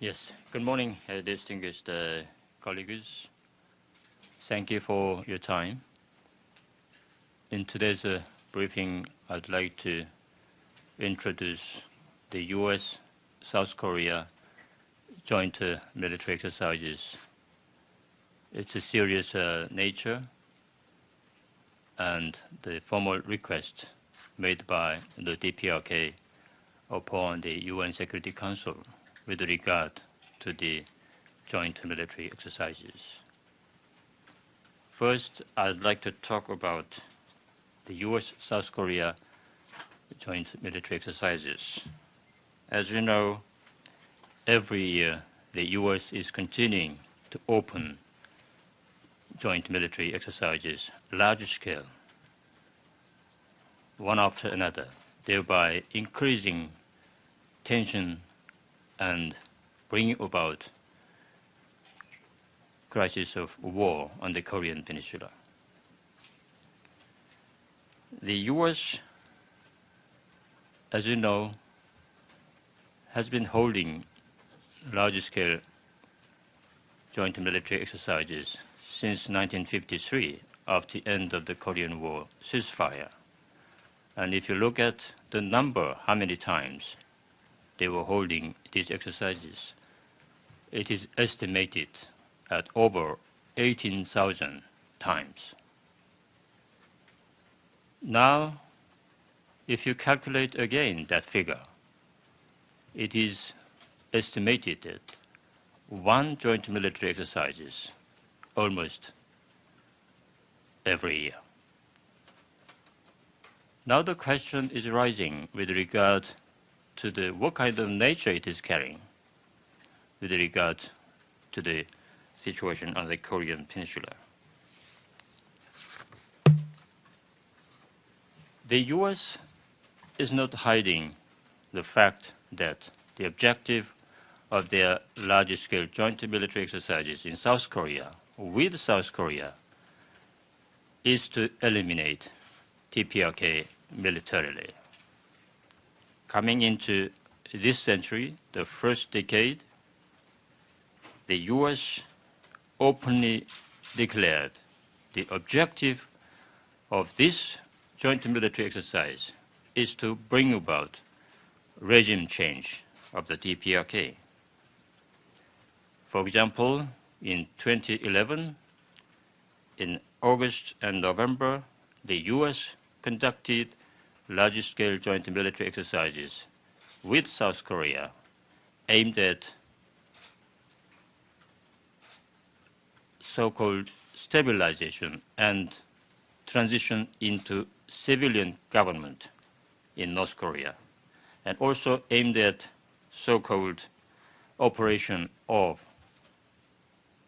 Yes, good morning, distinguished colleagues. Thank you for your time. In today's briefing, I'd like to introduce the U.S.-South Korea joint military exercises. It's a serious nature, and the formal request made by the DPRK upon the UN Security Council with regard to the joint military exercises. First, I'd like to talk about the U.S.-South Korea joint military exercises. As you know, every year the U.S. is continuing to open joint military exercises, large scale, one after another, thereby increasing tension and bringing about crisis of war on the Korean Peninsula. The U.S., as you know, has been holding large-scale joint military exercises since 1953, after the end of the Korean War ceasefire. And if you look at the number, how many times they were holding these exercises, it is estimated at over 18,000 times. Now, if you calculate again that figure, it is estimated that one joint military exercise is almost every year. Now the question is rising with regard to what kind of nature it is carrying with regard to the situation on the Korean Peninsula. The U.S. is not hiding the fact that the objective of their large-scale joint military exercises in South Korea, with South Korea, is to eliminate DPRK militarily. Coming into this century, the first decade, the U.S. openly declared the objective of this joint military exercise is to bring about regime change of the DPRK. For example, in 2011, in August and November, the U.S. conducted large-scale joint military exercises with South Korea aimed at so-called stabilization and transition into civilian government in North Korea, and also aimed at so-called operation of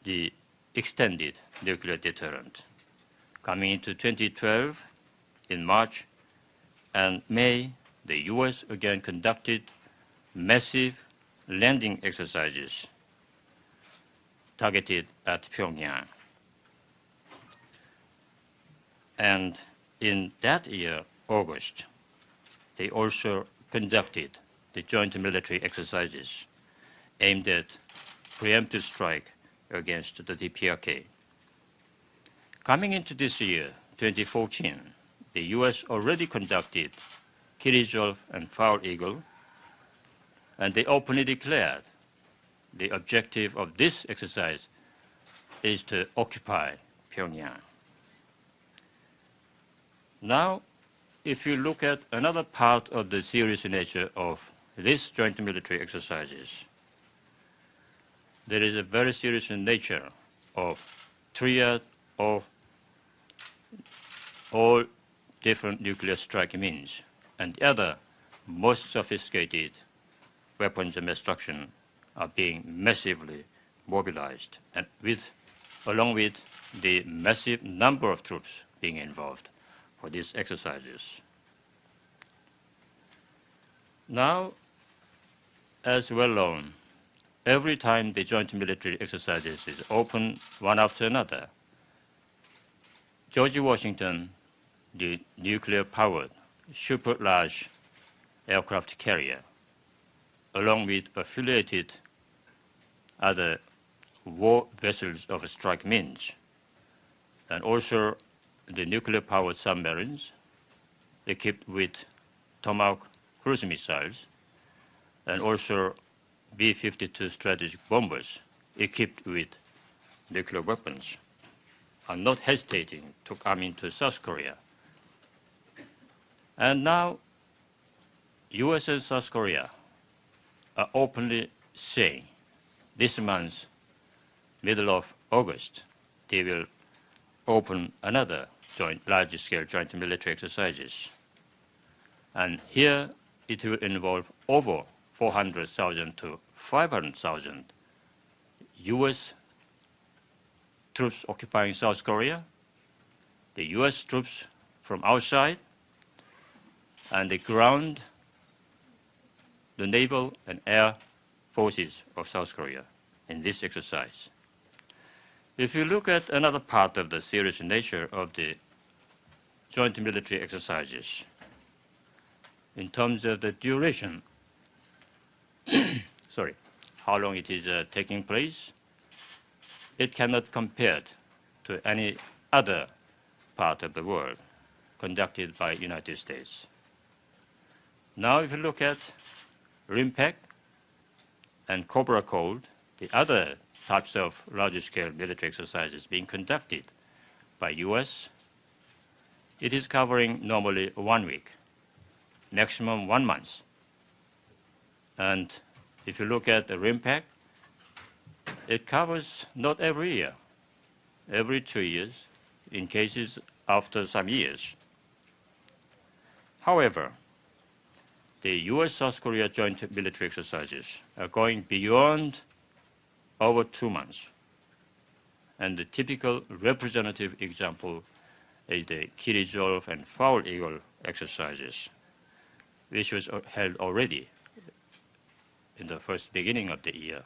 the extended nuclear deterrent. Coming into 2012, in March and May, the U.S. again conducted massive landing exercises targeted at Pyongyang. And in that year, August, they also conducted the joint military exercises aimed at preemptive strike against the DPRK. Coming into this year, 2014, the U.S. already conducted Kirizhov and Foul Eagle, and they openly declared the objective of this exercise is to occupy Pyongyang. Now, if you look at another part of the serious nature of this joint military exercises, there is a very serious nature of triad of all different nuclear strike means, and the other most sophisticated weapons of destruction are being massively mobilized, and along with the massive number of troops being involved for these exercises. Now, as well known, every time the joint military exercises is open one after another, George Washington, the nuclear-powered super large aircraft carrier, along with affiliated other war vessels of strike means, and also the nuclear-powered submarines equipped with Tomahawk cruise missiles, and also B-52 strategic bombers equipped with nuclear weapons, are not hesitating to come into South Korea. And now, US and South Korea are openly saying this month, middle of August, they will open another large-scale joint military exercises. And here it will involve over 400,000 to 500,000 US troops occupying South Korea, the US troops from outside, and the ground, the naval and air forces of South Korea in this exercise. If you look at another part of the serious nature of the joint military exercises, in terms of the duration, sorry, how long it is taking place, it cannot compare to any other part of the world conducted by United States. Now, if you look at RIMPAC and Cobra Cold, the other types of large-scale military exercises being conducted by US, it is covering normally 1 week, maximum 1 month. And if you look at the RIMPAC, it covers not every year, every 2 years, in cases after some years. However, the US-South Korea joint military exercises are going beyond over 2 months. And the typical representative example is the Key Resolve and Foul Eagle exercises, which was held already in the first beginning of the year,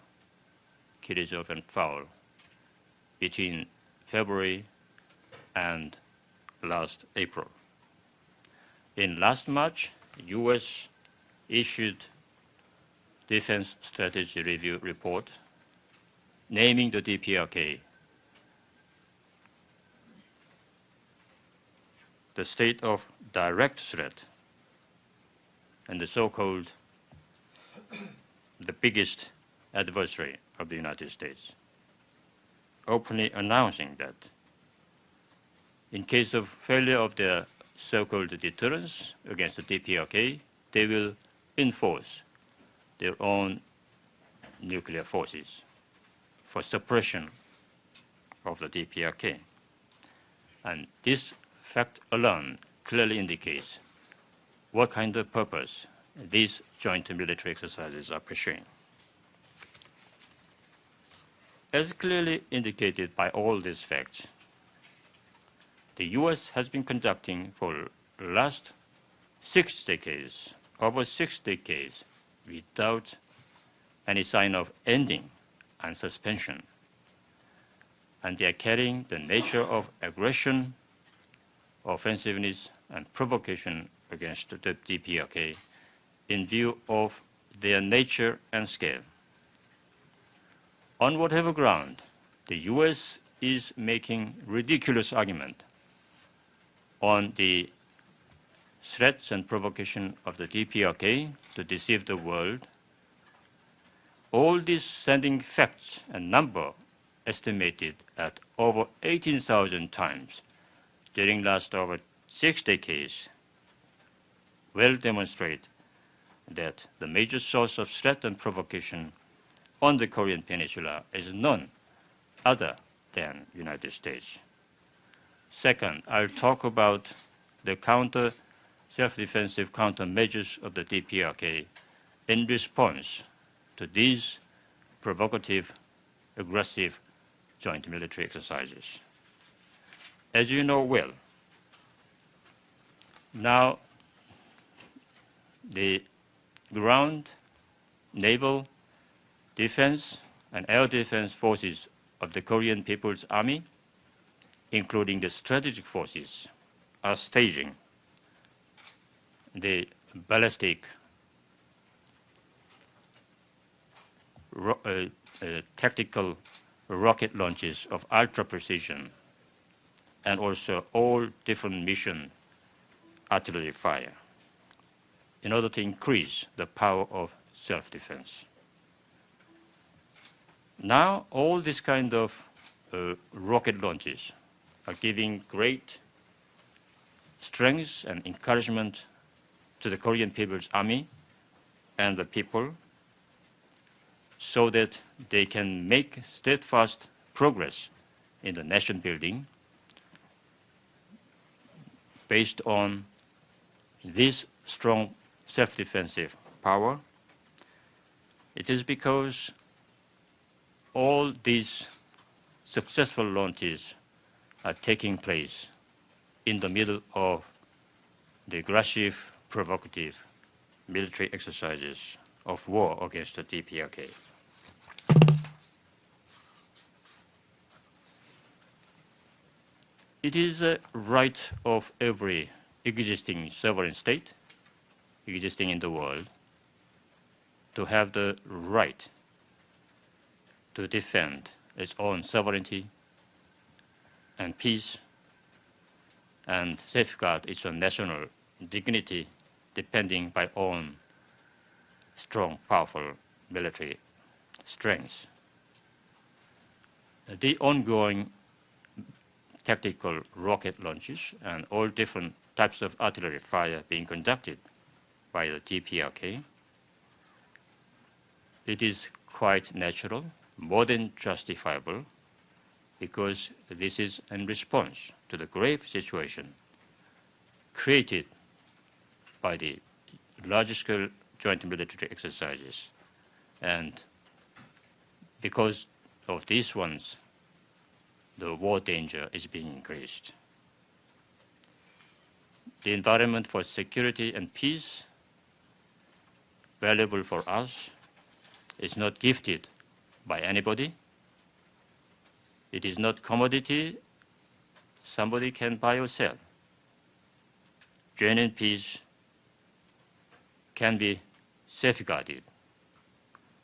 Key Resolve and Foul, between February and last April. In last March, US issued Defense Strategy Review Report naming the DPRK the state of direct threat and the so-called the biggest adversary of the United States, openly announcing that in case of failure of their so-called deterrence against the DPRK, they will enforce their own nuclear forces for suppression of the DPRK. And this fact alone clearly indicates what kind of purpose these joint military exercises are pursuing. As clearly indicated by all these facts, the US has been conducting for the last 6 decades, over 6 decades, without any sign of ending and suspension. And they are carrying the nature of aggression, offensiveness, and provocation against the DPRK in view of their nature and scale. On whatever ground, the US is making ridiculous argument on the threats and provocation of the DPRK to deceive the world. All these sending facts and number estimated at over 18,000 times during last over 6 decades will demonstrate that the major source of threat and provocation on the Korean Peninsula is none other than United States. Second, I'll talk about the self-defensive countermeasures of the DPRK in response to these provocative, aggressive joint military exercises. As you know well, now the ground, naval, defense, and air defense forces of the Korean People's Army, including the strategic forces, are staging the ballistic tactical rocket launches of ultra-precision, and also all different mission artillery fire in order to increase the power of self-defense. Now, all this kind of rocket launches are giving great strength and encouragement to the Korean People's Army and the people so that they can make steadfast progress in the nation building based on this strong self-defensive power. It is because all these successful launches are taking place in the middle of the aggressive, provocative military exercises of war against the DPRK. It is a right of every existing sovereign state existing in the world to have the right to defend its own sovereignty and peace and safeguard its own national dignity depending by own strong, powerful military strength. The ongoing tactical rocket launches and all different types of artillery fire being conducted by the DPRK, it is quite natural, more than justifiable, because this is in response to the grave situation created by the large-scale joint military exercises. And because of these ones, the war danger is being increased. The environment for security and peace, valuable for us, is not gifted by anybody. It is not commodity somebody can buy or sell. Genuine peace can be safeguarded.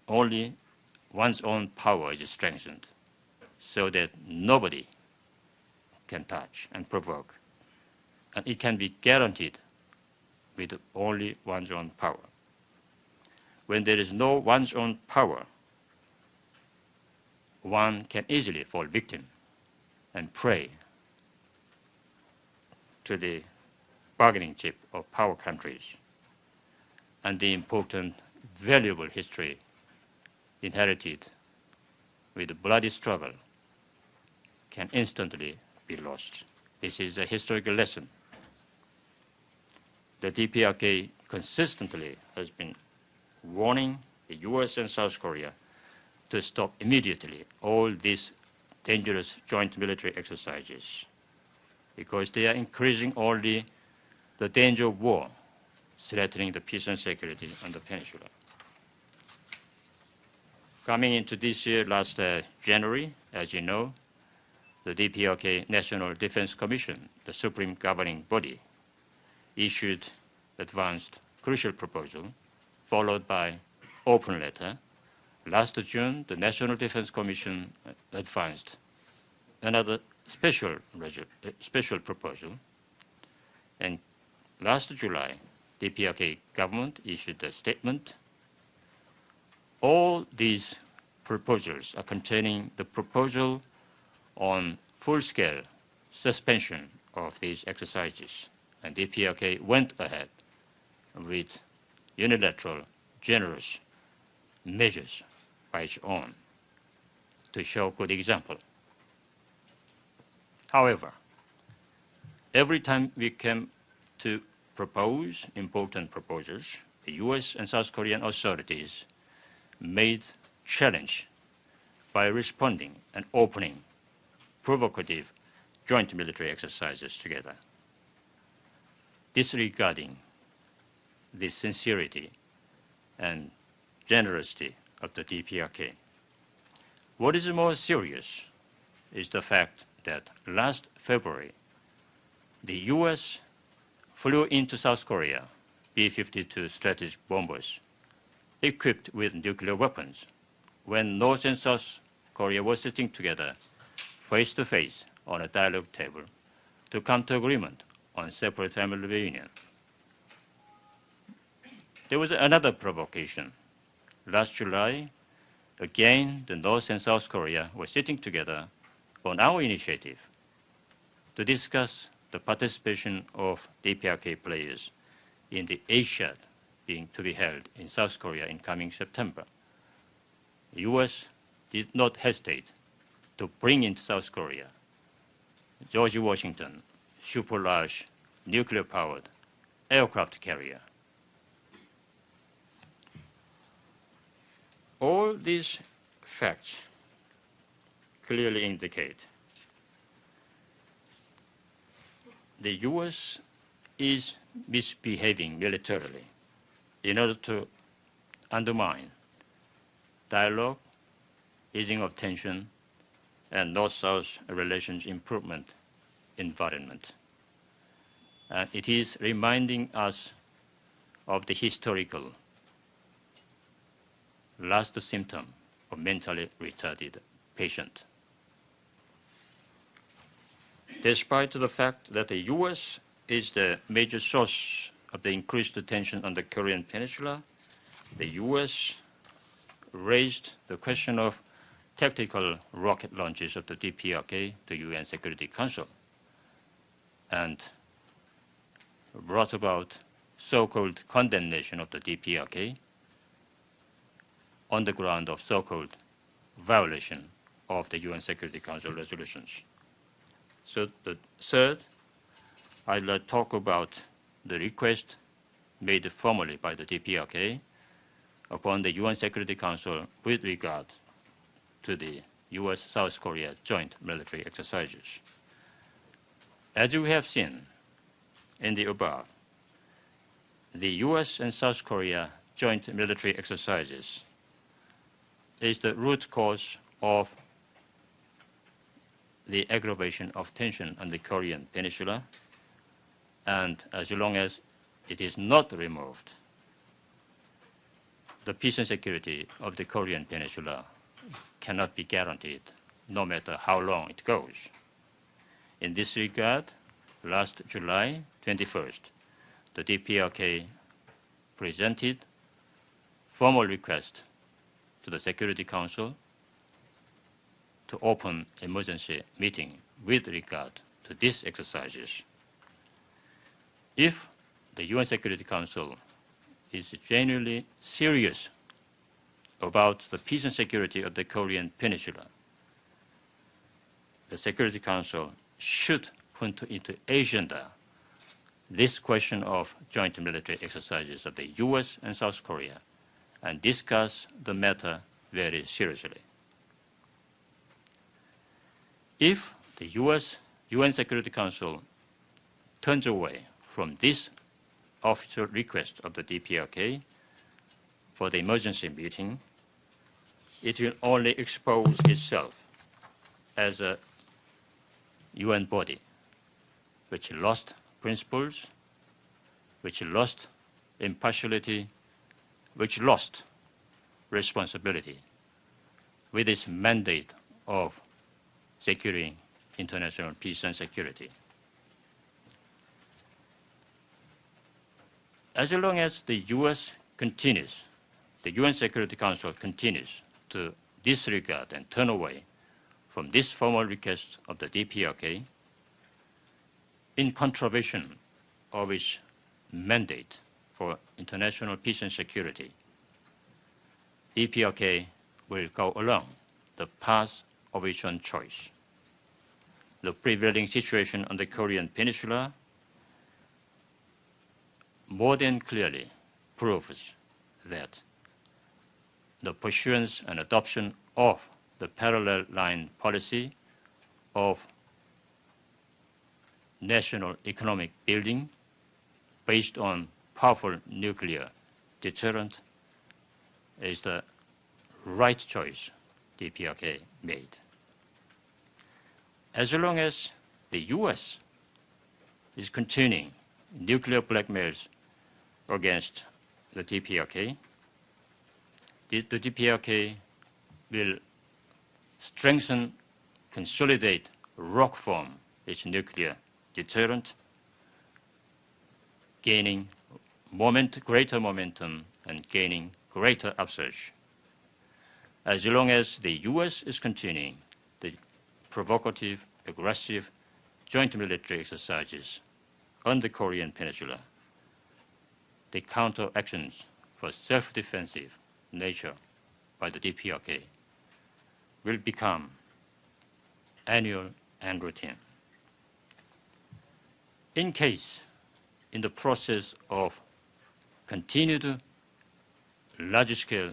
Only one's own power is strengthened so that nobody can touch and provoke. And it can be guaranteed with only one's own power. When there is no one's own power, one can easily fall victim and prey to the bargaining chip of power countries, and the important, valuable history inherited with the bloody struggle can instantly be lost. This is a historical lesson. The DPRK consistently has been warning the US and South Korea to stop immediately all these dangerous joint military exercises, because they are increasing only the danger of war, threatening the peace and security on the peninsula. Coming into this year, last January, as you know, the DPRK National Defense Commission, the supreme governing body, issued advanced crucial proposal, followed by open letter. Last June, the National Defense Commission advanced another special proposal, and last July, DPRK government issued a statement. All these proposals are containing the proposal on full-scale suspension of these exercises, and DPRK went ahead with unilateral, generous measures by its own to show good example. However, every time we came to propose important proposals, the US and South Korean authorities made challenge by responding and opening provocative joint military exercises together, disregarding the sincerity and generosity of the DPRK. What is more serious is the fact that last February, the US flew into South Korea B-52 strategic bombers equipped with nuclear weapons when North and South Korea were sitting together face to face on a dialogue table to come to agreement on separate family reunion. There was another provocation. Last July, again, the North and South Korea were sitting together on our initiative to discuss the participation of DPRK players in the Asiad to be held in South Korea in coming September. The U.S. did not hesitate to bring into South Korea George Washington super large nuclear-powered aircraft carrier. All these facts clearly indicate the U.S. is misbehaving militarily in order to undermine dialogue, easing of tension, and North-South relations improvement environment. And it is reminding us of the historical last symptom of mentally retarded patient. Despite the fact that the U.S. is the major source of the increased tension on the Korean Peninsula, the U.S. raised the question of tactical rocket launches of the DPRK to UN Security Council and brought about so-called condemnation of the DPRK on the ground of so-called violation of the UN Security Council resolutions. So the third, I'd like to talk about the request made formally by the DPRK upon the UN Security Council with regard to the U.S.-South Korea joint military exercises. As we have seen in the above, the U.S. and South Korea joint military exercises is the root cause of the aggravation of tension on the Korean Peninsula, and as long as it is not removed, the peace and security of the Korean Peninsula cannot be guaranteed, no matter how long it goes. In this regard, last July 21st, the DPRK presented formal request to the Security Council to open emergency meeting with regard to these exercises. If the UN Security Council is genuinely serious about the peace and security of the Korean Peninsula, the Security Council should put into agenda this question of joint military exercises of the U.S. and South Korea and discuss the matter very seriously. If the UN Security Council turns away from this official request of the DPRK for the emergency meeting, it will only expose itself as a UN body which lost principles, which lost impartiality, which lost responsibility with its mandate of securing international peace and security. As long as the U.S. continues, the UN Security Council continues to disregard and turn away from this formal request of the DPRK in contravention of its mandate for international peace and security, DPRK will go along the path of its own choice. The prevailing situation on the Korean Peninsula more than clearly proves that the pursuance and adoption of the parallel line policy of national economic building based on powerful nuclear deterrent is the right choice DPRK made. As long as the U.S. is continuing nuclear blackmails against the DPRK, the DPRK will strengthen, consolidate, rock firm its nuclear deterrent, gaining greater momentum and gaining greater upsurge. As long as the U.S. is continuing the provocative, aggressive, joint military exercises on the Korean Peninsula, the counter-actions for self-defensive nature by the DPRK will become annual and routine. In case, in the process of continued large-scale,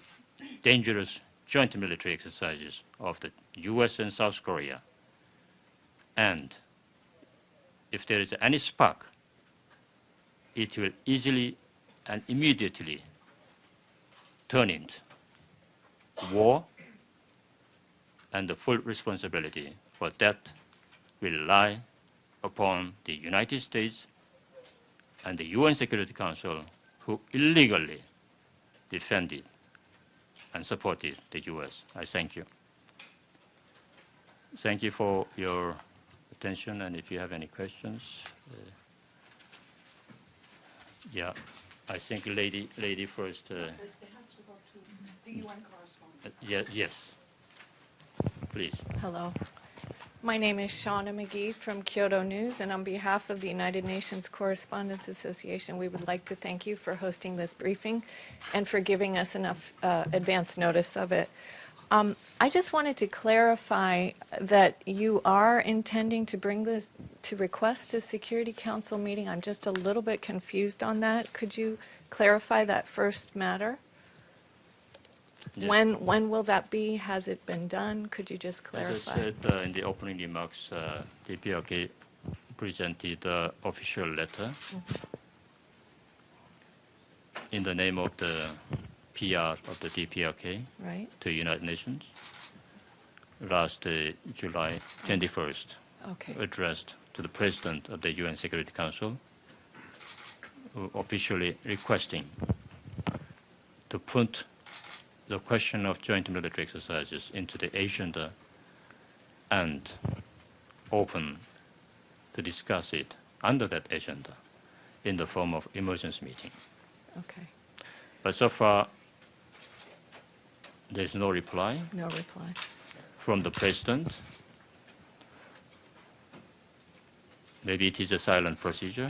dangerous joint military exercises of the U.S. and South Korea, and if there is any spark, it will easily and immediately turn into war, and the full responsibility for that will lie upon the United States and the UN Security Council, who illegally defended and supported the U.S. I thank you. Thank you for your attention, and if you have any questions. Yeah, I think lady first. It has to go to the UN correspondent. Yes, please. Hello. My name is Shauna McGee from Kyoto News, and on behalf of the United Nations Correspondents Association, we would like to thank you for hosting this briefing and for giving us enough advance notice of it. I just wanted to clarify that you are intending to bring this, to request a Security Council meeting. I'm just a little bit confused on that. Could you clarify that first matter? Yes. When will that be? Has it been done? Could you just clarify? As I said in the opening remarks, DPRK presented the official letter in the name of the PR of the DPRK to United Nations last July 21st, addressed to the President of the UN Security Council, officially requesting to put the question of joint military exercises into the agenda and open to discuss it under that agenda in the form of emergency meeting. Okay. But so far, there's no reply. No reply. From the President. Maybe it is a silent procedure.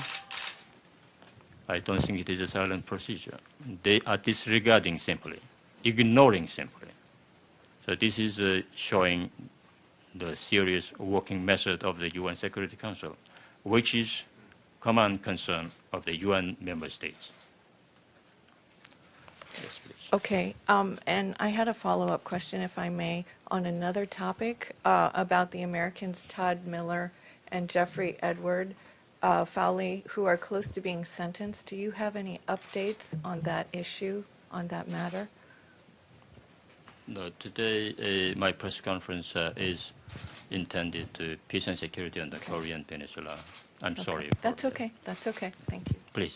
I don't think it is a silent procedure. They are disregarding simply, ignoring simply. So this is showing the serious working method of the UN Security Council, which is common concern of the UN member states. Yes, please. Okay, and I had a follow-up question, if I may, on another topic about the Americans Todd Miller and Jeffrey Edward Fowley, who are close to being sentenced. Do you have any updates on that issue, on that matter? No, today my press conference is intended to peace and security on the Korean Peninsula. I'm sorry. That's okay. That's okay. Thank you. Please.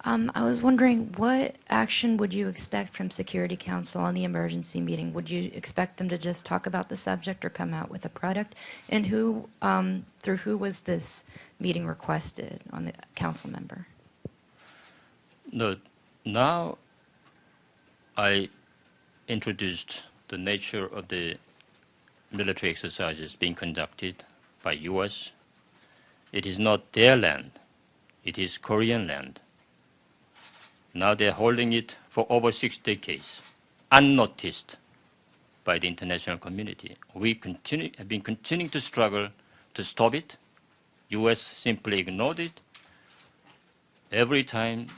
I was wondering, what action would you expect from Security Council on the emergency meeting? Would you expect them to just talk about the subject or come out with a product? And who, through who was this meeting requested on the council member? No, now I introduced the nature of the military exercises being conducted by U.S. It is not their land. It is Korean land. Now they're holding it for over 6 decades, unnoticed by the international community. We have been continuing to struggle to stop it. U.S. simply ignored it. Every time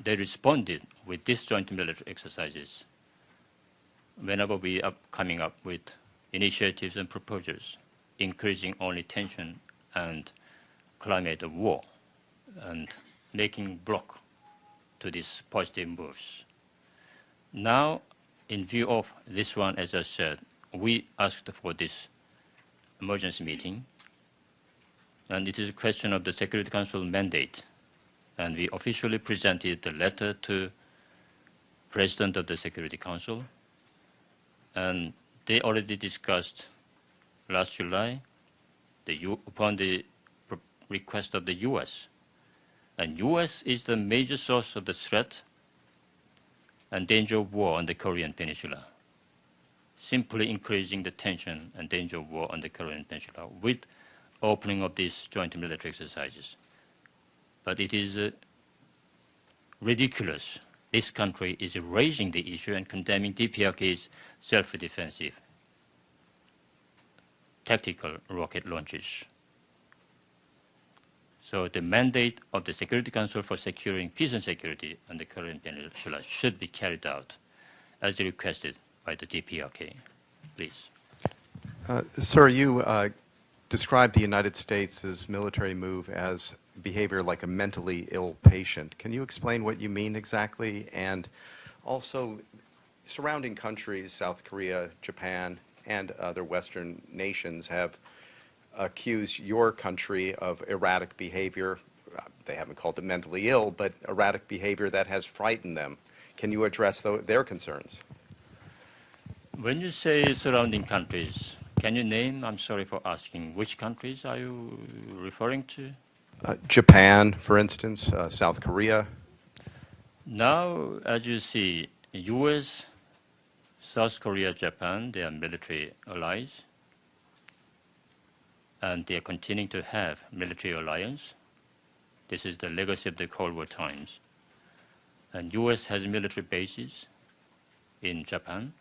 they responded with these joint military exercises, whenever we are coming up with initiatives and proposals, increasing only tension and climate of war, and making block to these positive moves. Now, in view of this one, as I said, we asked for this emergency meeting, and it is a question of the Security Council mandate, and we officially presented the letter to President of the Security Council, And they already discussed last July upon the request of the U.S. And U.S. is the major source of the threat and danger of war on the Korean Peninsula, simply increasing the tension and danger of war on the Korean Peninsula with opening of these joint military exercises. But it is ridiculous. This country is raising the issue and condemning DPRK's self-defensive tactical rocket launches. So the mandate of the Security Council for securing peace and security on the Korean Peninsula should be carried out as requested by the DPRK. Please. Sir, you described the United States' military move as behavior like a mentally ill patient. Can you explain what you mean exactly? And also, surrounding countries, South Korea, Japan, and other Western nations have accused your country of erratic behavior. They haven't called it mentally ill, but erratic behavior that has frightened them. Can you address their concerns? When you say surrounding countries, can you name, I'm sorry for asking, which countries are you referring to? Japan, for instance, South Korea. Now, as you see, U.S., South Korea, Japan, they are military allies, and they are continuing to have military alliance. This is the legacy of the Cold War times. And U.S. has military bases in Japan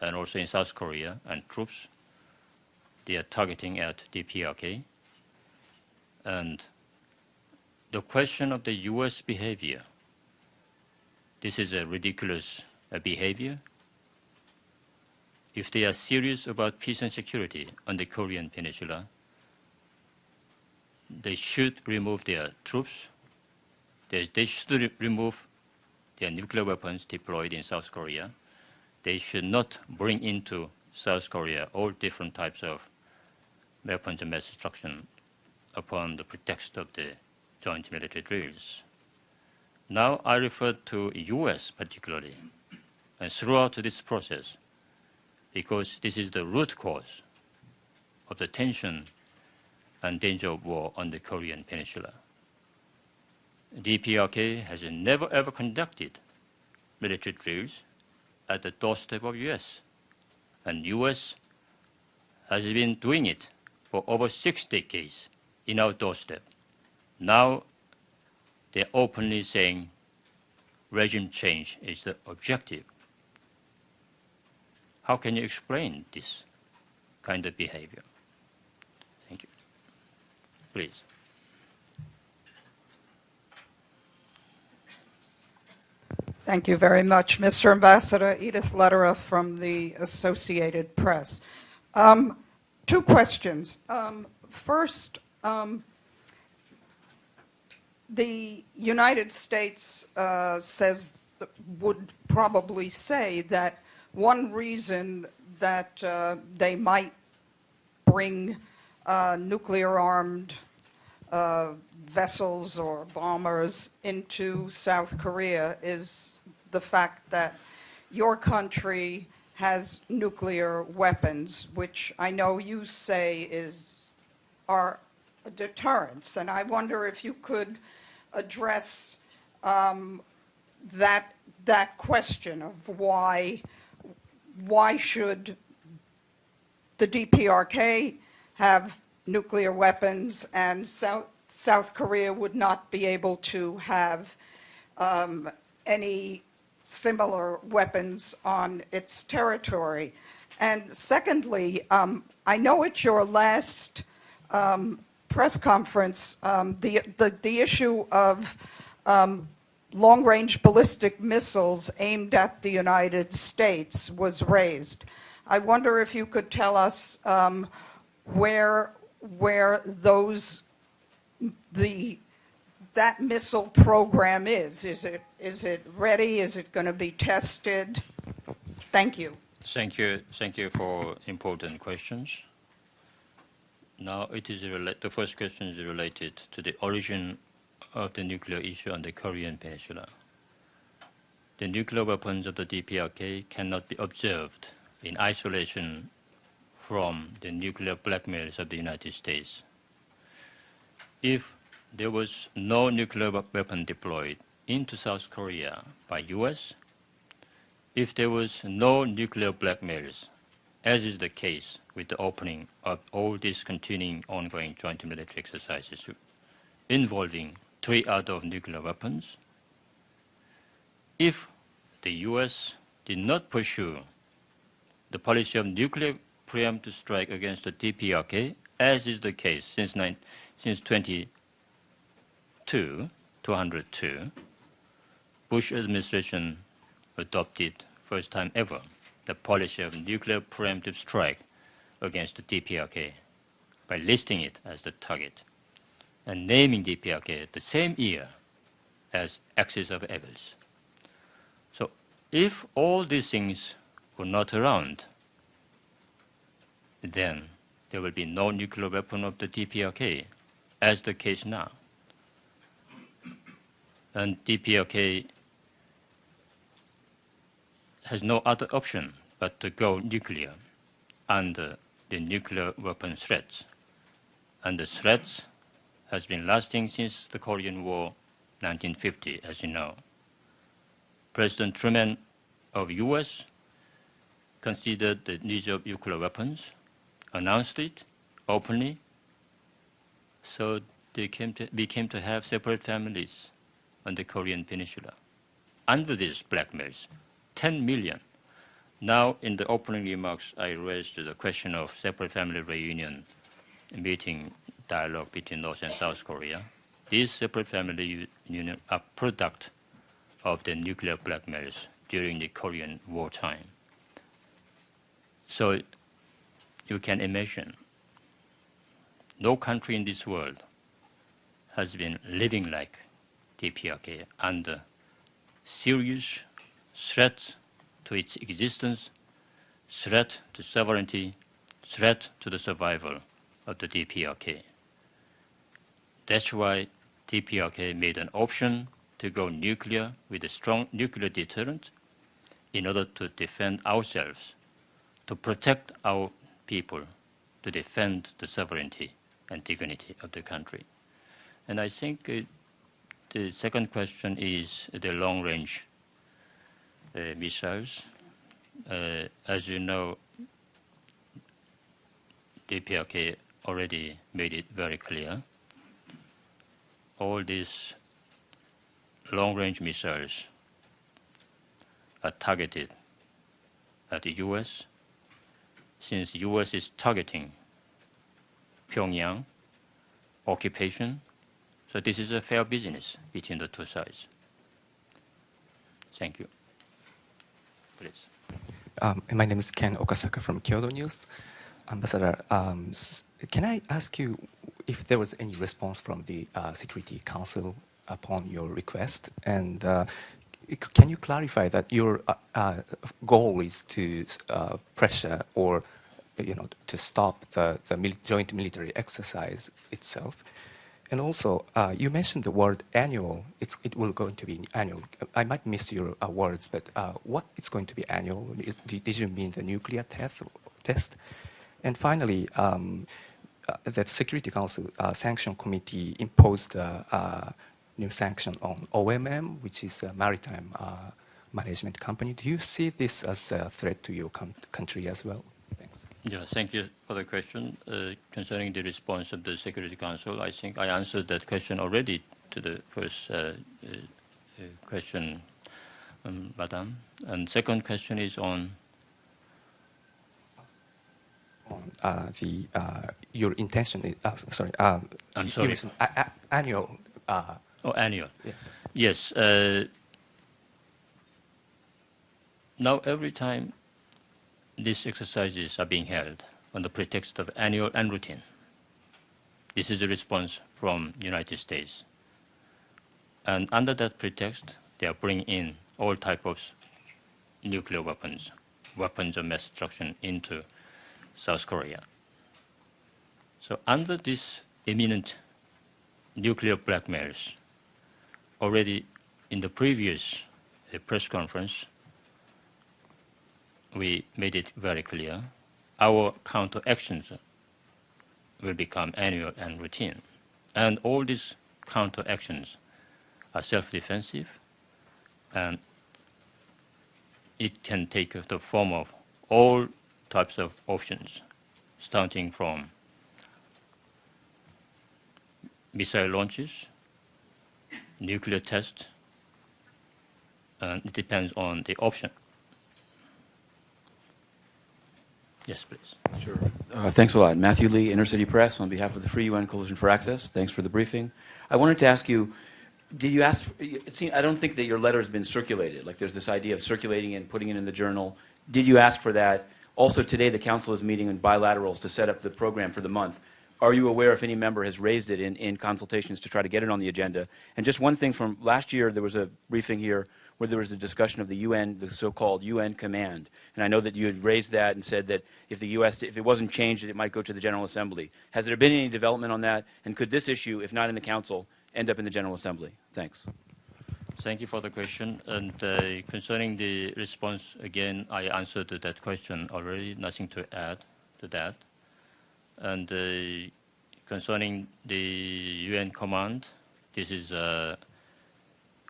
and also in South Korea, and troops they are targeting at DPRK. And the question of the U.S. behavior, this is a ridiculous behavior. If they are serious about peace and security on the Korean Peninsula, they should remove their troops. They should remove their nuclear weapons deployed in South Korea. They should not bring into South Korea all different types of weapons of mass destruction upon the pretext of the joint military drills. Now I refer to U.S. particularly, and throughout this process, because this is the root cause of the tension and danger of war on the Korean Peninsula. DPRK has never ever conducted military drills at the doorstep of U.S. And U.S. has been doing it for over 6 decades in our doorstep. Now they're openly saying regime change is the objective. How can you explain this kind of behavior? Thank you. Please. Thank you very much, Mr. Ambassador. Edith Lederer from the Associated Press. 2 questions. First, the United States would probably say that one reason that they might bring nuclear-armed vessels or bombers into South Korea is the fact that your country has nuclear weapons, which I know you say are a deterrence. And I wonder if you could address that question of why should the DPRK have nuclear weapons and South Korea would not be able to have any similar weapons on its territory. And secondly, I know at your last press conference, the issue of long-range ballistic missiles aimed at the United States was raised. I wonder if you could tell us where that missile program is. Is it ready? Is it going to be tested? Thank you. Thank you for important questions. Now the first question is related to the origin of the nuclear issue on the Korean Peninsula. the nuclear weapons of the DPRK cannot be observed in isolation from the nuclear blackmails of the United States. If there was no nuclear weapon deployed into South Korea by US, if there was no nuclear blackmails, as is the case with the opening of all these continuing ongoing joint military exercises involving 3 other nuclear weapons, if the US did not pursue the policy of nuclear preemptive strike against the DPRK, as is the case since 202, Bush administration adopted first time ever the policy of nuclear preemptive strike against the DPRK by listing it as the target and naming DPRK the same year as axis of evils. So if all these things were not around, then there will be no nuclear weapon of the DPRK, as the case now. And DPRK has no other option but to go nuclear under the nuclear weapon threats. And the threats has been lasting since the Korean War 1950, as you know. President Truman of US considered the need of nuclear weapons, announced it openly, so they became to have separate families on the Korean Peninsula. Under these blackmails, 10 million. Now, in the opening remarks, I raised the question of separate family reunion meeting dialogue between North and South Korea. These separate family unions are product of the nuclear blackmails during the Korean wartime. So you can imagine, no country in this world has been living like DPRK under serious threats to its existence, threat to sovereignty, threat to the survival of the DPRK. That's why DPRK made an option to go nuclear with a strong nuclear deterrent in order to defend ourselves, to protect our people, to defend the sovereignty and dignity of the country. And I think the second question is the long-range missiles. As you know, DPRK already made it very clear. All these long-range missiles are targeted at the US, since US is targeting Pyongyang occupation. So this is a fair business between the two sides. Thank you. Please. My name is Ken Okasaka from Kyoto News. Ambassador, can I ask you if there was any response from the Security Council upon your request? And can you clarify that your goal is to pressure or to stop the joint military exercise itself? And also, you mentioned the word annual. It will going to be annual. I might miss your words, but what it's going to be annual? Did you mean the nuclear test? And finally, the Security Council Sanction Committee imposed a new sanction on OMM, which is a maritime management company. Do you see this as a threat to your country as well? Thanks. Yeah, thank you for the question. Concerning the response of the Security Council, I think I answered that question already to the first question, Madam. And second question is on your intention is, sorry. I'm sorry. Annual. Annual. Yeah. Yes. Now, every time these exercises are being held on the pretext of annual and routine, this is a response from the United States. And under that pretext, they are bringing in all types of nuclear weapons, weapons of mass destruction into South Korea. So under this imminent nuclear blackmails, already in the previous a press conference, we made it very clear our counteractions will become annual and routine. And all these counteractions are self-defensive, and it can take the form of all types of options, starting from missile launches, nuclear tests, and it depends on the option. Yes, please. Sure. Thanks a lot. Matthew Lee, Inner City Press, on behalf of the Free UN Coalition for Access. Thanks for the briefing. I wanted to ask you, did you ask, I don't think that your letter has been circulated. Like there's this idea of circulating and putting it in the journal. Did you ask for that? Also today the Council is meeting in bilaterals to set up the program for the month. Are you aware if any member has raised it in consultations to try to get it on the agenda? And just one thing from last year, there was a briefing here where there was a discussion of the UN, the so-called UN command. And I know that you had raised that and said that if the U.S., if it wasn't changed, it might go to the General Assembly. Has there been any development on that? And could this issue, if not in the Council, end up in the General Assembly? Thanks. Thank you for the question. And concerning the response, again, I answered to that question already. Nothing to add to that. And concerning the UN command, this is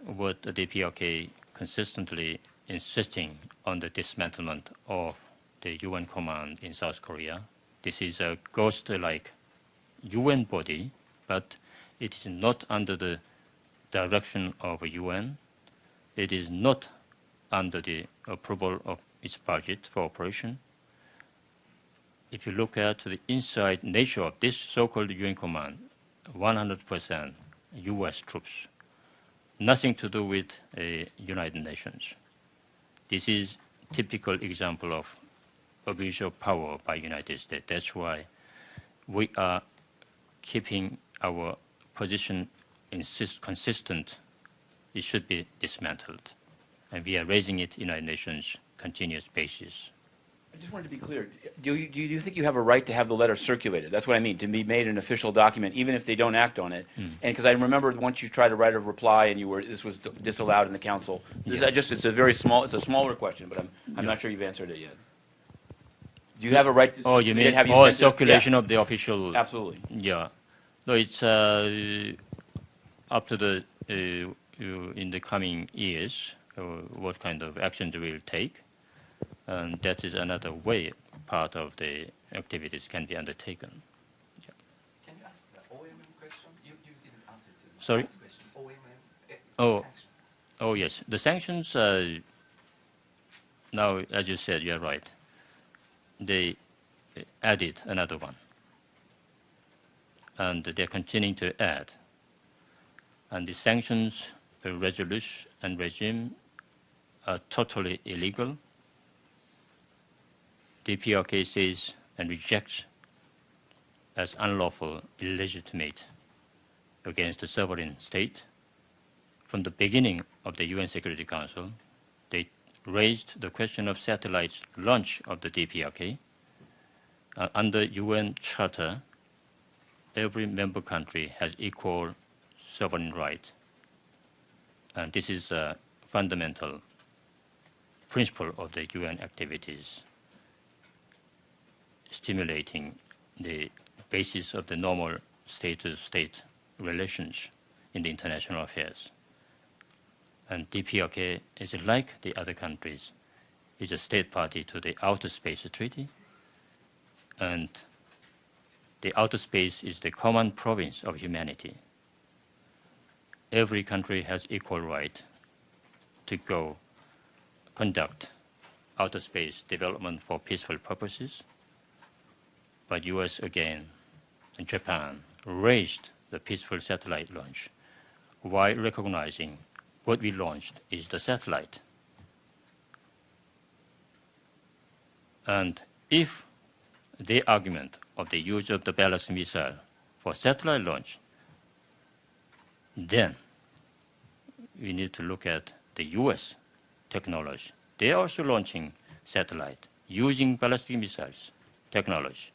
what the DPRK consistently insisting on the dismantlement of the UN command in South Korea. This is a ghost-like UN body, but it is not under the direction of a UN. It is not under the approval of its budget for operation. If you look at the inside nature of this so-called UN command, 100% US troops. Nothing to do with United Nations. This is typical example of abuse of power by United States. That's why we are keeping our position consistent. It should be dismantled. And we are raising it in United Nations continuous basis. I just wanted to be clear. Do you think you have a right to have the letter circulated? That's what I mean, to be made an official document, even if they don't act on it. And because I remember once you tried to write a reply and this was disallowed in the Council. It's a very small, it's a smaller question, but I'm not sure you've answered it yet. Do you have a right to? Oh, you mean circulation of the official? Absolutely. Yeah. No, it's up to the in the coming years what kind of actions we will take. And that is another way part of the activities can be undertaken. Yeah. Can you ask the OMM question? You didn't answer to Sorry? the question. OMM Oh, yes. The sanctions, now, as you said, you're right. They added another one. And they're continuing to add. And the sanctions resolution and regime are totally illegal. DPRK says and rejects as unlawful, illegitimate against the sovereign state. From the beginning of the UN Security Council, they raised the question of satellite launch of the DPRK. Under UN Charter, every member country has equal sovereign right. And this is a fundamental principle of the UN activities, stimulating the basis of the normal state-to-state relations in the international affairs. And DPRK is like the other countries, is a state party to the Outer Space Treaty. And the outer space is the common province of humanity. Every country has equal right to go conduct outer space development for peaceful purposes. But US again and Japan raised the peaceful satellite launch while recognizing what we launched is the satellite. And if the argument of the use of the ballistic missile for satellite launch, then we need to look at the US technology. They are also launching satellite using ballistic missiles technology.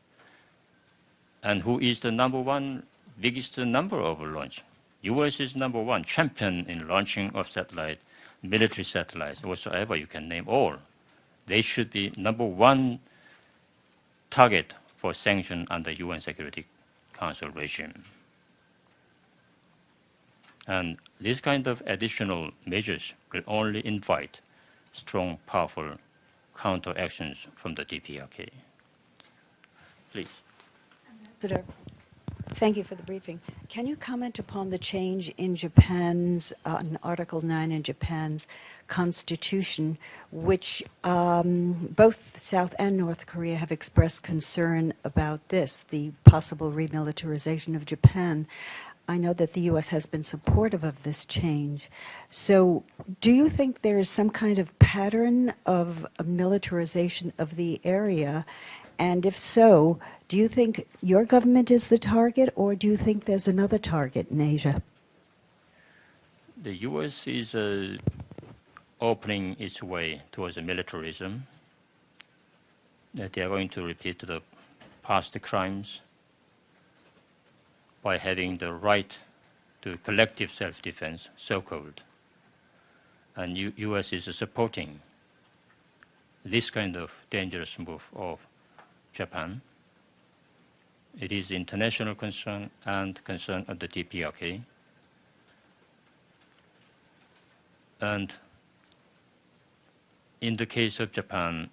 And who is the number one, biggest number of launch? US is number one champion in launching of satellite military satellites, whatsoever, you can name all. They should be #1 target for sanction under UN Security Council regime. And this kind of additional measures will only invite strong, powerful counteractions from the DPRK. Please. Ambassador, thank you for the briefing. Can you comment upon the change in Japan's, in Article 9 in Japan's constitution, which both South and North Korea have expressed concern about this, the possible remilitarization of Japan? I know that the U.S. has been supportive of this change. So do you think there is some kind of pattern of a militarization of the area? And if so, do you think your government is the target, or do you think there's another target in Asia? The U.S. is opening its way towards militarism, that they are going to repeat the past crimes by having the right to collective self-defense, so-called. And U.S. is supporting this kind of dangerous move of Japan. It is international concern and concern of the DPRK. And in the case of Japan,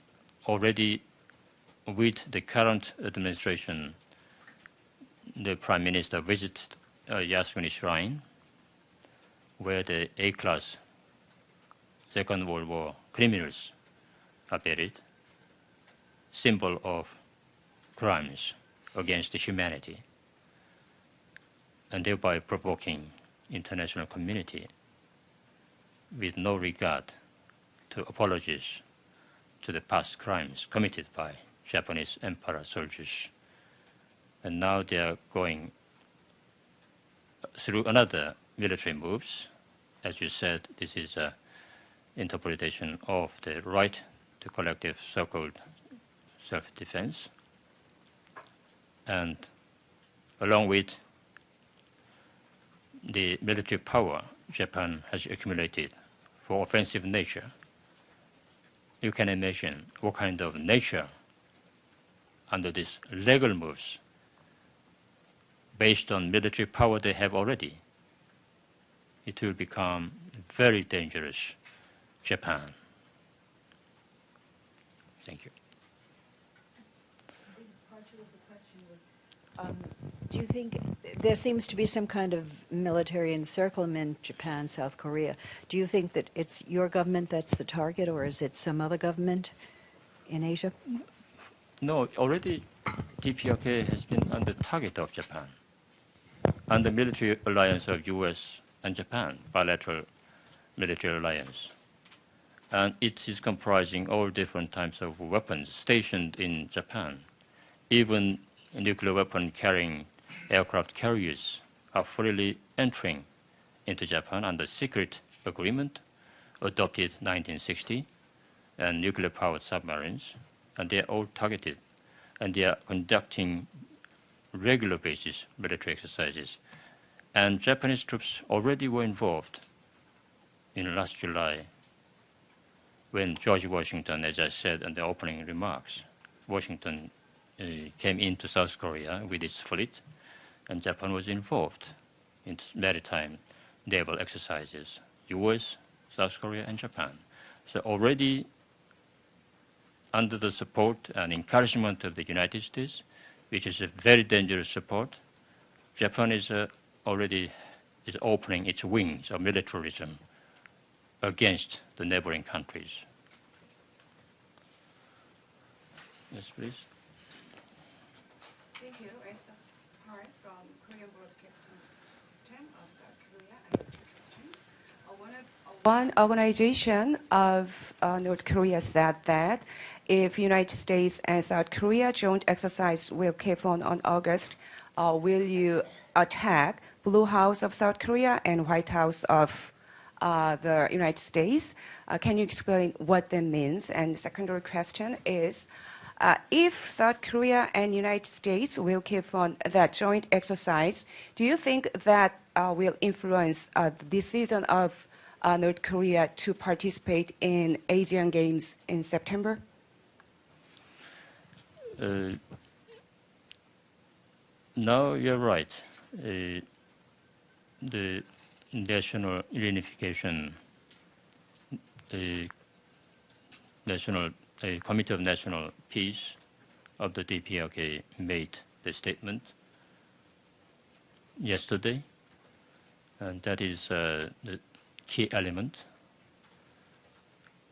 already with the current administration, the Prime Minister visited Yasukuni Shrine, where the A-class Second World War criminals are buried, symbol of crimes against humanity, and thereby provoking international community with no regard to apologies to the past crimes committed by Japanese emperor soldiers. And now they are going through another military moves. As you said, this is an interpretation of the right to collective so-called self-defense. And along with the military power Japan has accumulated for offensive nature, you can imagine what kind of nature under these legal moves based on military power they have already. It will become very dangerous Japan. Thank you. Do you think there seems to be some kind of military encirclement, Japan, South Korea? Do you think that it's your government that's the target, or is it some other government in Asia? No, already DPRK has been on the target of Japan, and the military alliance of U.S. and Japan, bilateral military alliance. And it is comprising all different types of weapons stationed in Japan. Even nuclear weapon carrying aircraft carriers are freely entering into Japan under secret agreement adopted 1960, and nuclear powered submarines, and they are all targeted, and they are conducting regular basis military exercises. And Japanese troops already were involved in last July when George Washington, as I said in the opening remarks, Washington came into South Korea with its fleet, and Japan was involved in maritime naval exercises, US, South Korea, and Japan. So already under the support and encouragement of the United States, which is a very dangerous support, Japan is already opening its wings of militarism against the neighboring countries. Yes, please. Thank you. It's Hart from Korean Broadcasting System of South Korea. I have two questions. One organization of North Korea said that if United States and South Korea joint exercise will keep on August, will you attack Blue House of South Korea and White House of the United States? Can you explain what that means? And the secondary question is, if South Korea and United States will keep on that joint exercise, do you think that will influence the decision of North Korea to participate in Asian Games in September? No, you're right. The National Reunification Committee of National Peace of the DPRK made the statement yesterday, and that is the key element.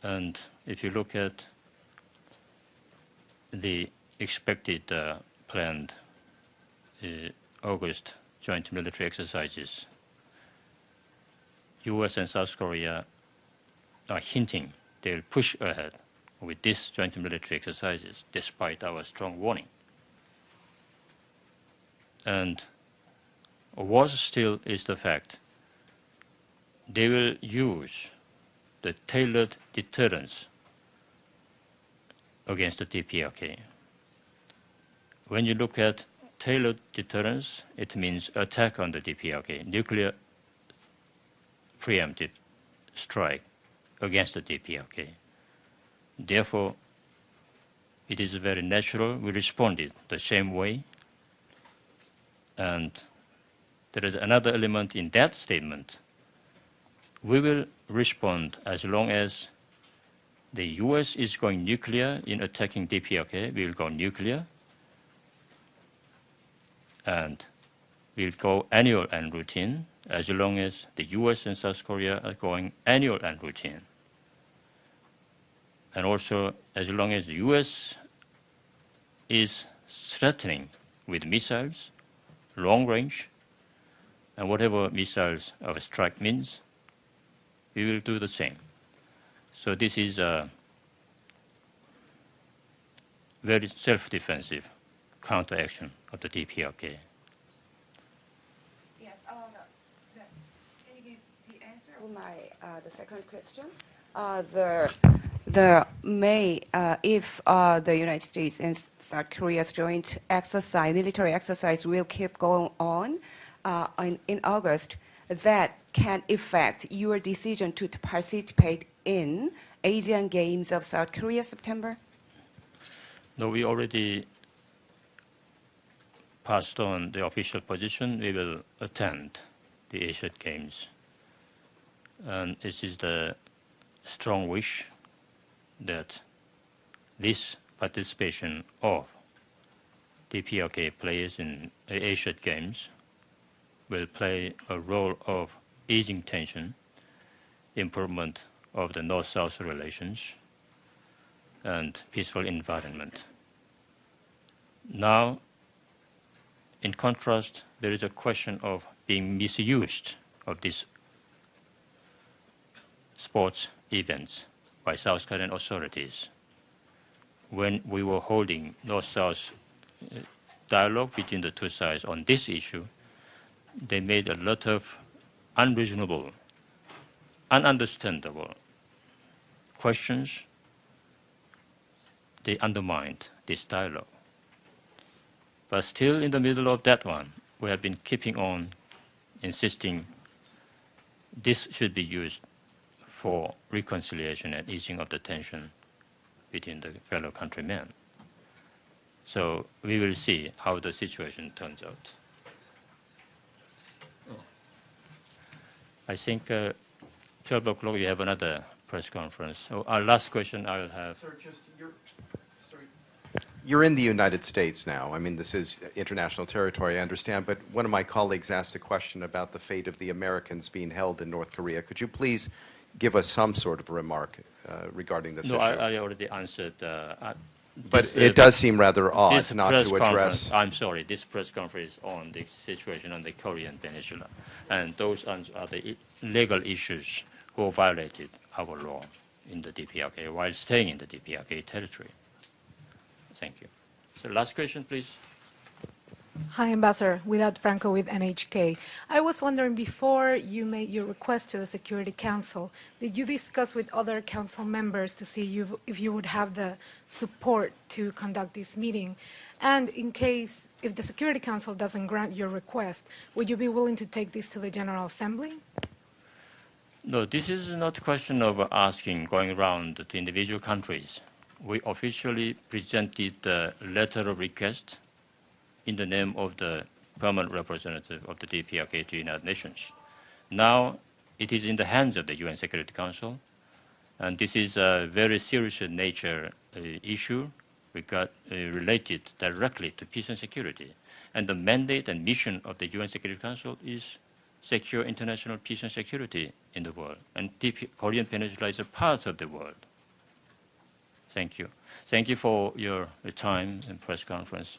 And if you look at the expected planned August joint military exercises, U.S. and South Korea are hinting they'll push ahead with these joint military exercises despite our strong warning. And worse still is the fact they will use the tailored deterrence against the DPRK. When you look at tailored deterrence, it means attack on the DPRK, nuclear preemptive strike against the DPRK. Therefore, it is very natural we responded the same way. And there is another element in that statement. We will respond as long as the U.S. is going nuclear in attacking DPRK. We will go nuclear, and we'll go annual and routine as long as the U.S. and South Korea are going annual and routine. And also, as long as the U.S. is threatening with missiles, long range, and whatever missiles of strike means, we will do the same. So this is a very self-defensive counteraction of the DPRK. Yes. Can you give the answer on the second question? If the United States and South Korea's joint exercise, military exercise, will keep going on in August, that can affect your decision to participate in Asian Games of South Korea September? No, we already passed on the official position. We will attend the Asian Games. And this is the strong wish that this participation of DPRK players in the Asian Games will play a role of easing tension, improvement of the North-South relations, and peaceful environment. Now, in contrast, there is a question of being misused of these sports events by South Korean authorities. When we were holding North-South dialogue between the two sides on this issue, they made a lot of unreasonable, ununderstandable questions. They undermined this dialogue. But still in the middle of that one, we have been keeping on insisting this should be used for reconciliation and easing of the tension between the fellow countrymen. So we will see how the situation turns out. I think 12 o'clock we have another press conference. So our last question I will have. Sir, you're in the United States now. I mean, this is international territory, I understand, but one of my colleagues asked a question about the fate of the Americans being held in North Korea. Could you please give us some sort of remark regarding this issue? No, I already answered. But it does seem rather odd not to address. I'm sorry, this press conference on the situation on the Korean Peninsula. And those are the legal issues who violated our law in the DPRK while staying in the DPRK territory. Thank you. So last question, please. Hi, Ambassador. Widad Franco with NHK. I was wondering, before you made your request to the Security Council, did you discuss with other council members to see if you would have the support to conduct this meeting? And in case, if the Security Council doesn't grant your request, would you be willing to take this to the General Assembly? No, this is not a question of asking, going around to individual countries. We officially presented the letter of request in the name of the permanent representative of the DPRK to the United Nations. Now, it is in the hands of the UN Security Council, and this is a very serious in nature issue related directly to peace and security. And the mandate and mission of the UN Security Council is secure international peace and security in the world. And Korean Peninsula is a part of the world. Thank you. Thank you for your time and press conference.